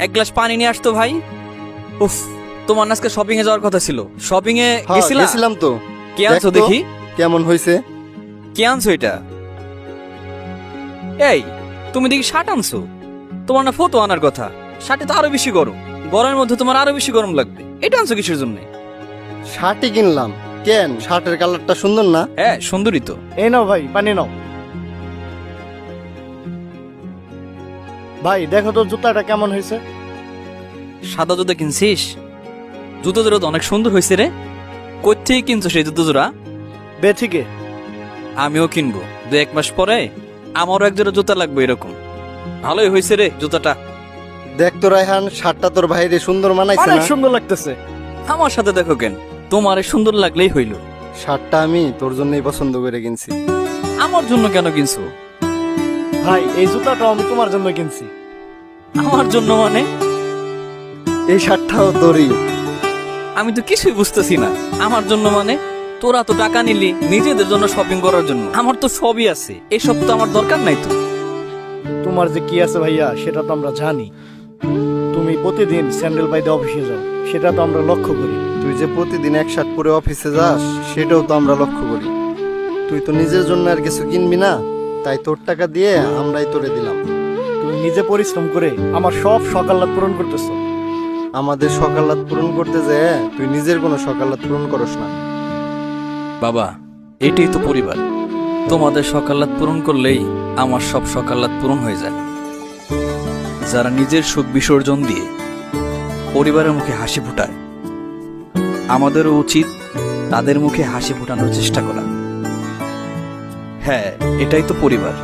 এক গ্লাস পানি নিয়ে আসতো ভাই। উফ, তোমার আজকে শপিং এ যাওয়ার কথা ছিল, শপিং এ গেছিলা? গেছিলাম তো। কে আনছো দেখ তো, দেখি, কেমন হয়েছে? কে আনছো এটা? এই, তুমি দেখি শার্ট আনছো? তোমার না ফটো আনার কথা, শার্টে তো আরো বেশি গরম, গরমের মধ্যে তোমার আরো বেশি গরম লাগবে। এটা আনছো কিসের জন্য? শার্টই কিনলাম। কেন, শার্টের কালারটা সুন্দর না? হ্যাঁ, সুন্দরী তো। এই নাও ভাই, পানি নাও। ভাই দেখো তো জুতাটা কেমন হয়েছে। সাদা জুতো কিনছিস? জুতো জোড়া তো অনেক সুন্দর হয়েছে রে। কোথেকে কিনছো সেই জুতো জোড়া? বেথিকে। আমিও কিনবো 2-1 মাস পরে, আমারও এক জোড়া জুতা লাগবে এরকম। ভালোই হয়েছে রে জুতাটা। দেখ তো রায়হান, শার্টটা তোর ভাইরে সুন্দর মানাইছে অনেক না? সুন্দর লাগতেছে। আমার সাথে দেখো কেন, তোমার সুন্দর লাগলেই হইল। শার্টটা আমি তোর জন্যই পছন্দ করে কিনছি। আমার জন্য কেন কিনছো? ভাই এই জুতাটাও আমি তোমার জন্য কিনছি। আমার জন্য মানে? এই শার্টটাও তোরই। আমি তো কিছুই বুঝতেছি না। আমার জন্য মানে? তোরা তো টাকা নিলি নিজেদের জন্য শপিং করার জন্য, আমার তো সবই আছে, এসব তো আমার দরকার নাই তো। তোমার যে কি আছে ভাইয়া সেটা তো আমরা জানি। তুমি প্রতিদিন স্যান্ডেল পাইতে অফিসে যাও, সেটা তো আমরা লক্ষ্য করি। তুই যে প্রতিদিন এক শার্ট পরে অফিসে যাস, সেটাও তো আমরা লক্ষ্য করি। তুই তো নিজের জন্য আর কিছু কিনবি না, তাই তোর টাকা দিয়ে আমরাই তোরে দিলাম। তুমি নিজে পরিশ্রম করে আমার সব সকাল্লাদ পূরণ করতেছো। আমাদের সকালাত পূরণ করতে যেয়ে তুই নিজের কোনো সকালাত পূরণ করস না। বাবা, এটাই তো পরিবার। তোমাদের সকালাত পূরণ করলেই আমার সব সকালাত পূরণ হয়ে যায়। যারা নিজের সুখ বিসর্জন দিয়ে পরিবারের মুখে হাসি ফোটায়, আমাদেরও উচিত তাদের মুখে হাসি ফোটানোর চেষ্টা করা। হ্যাঁ, এটাই তো পরিবার।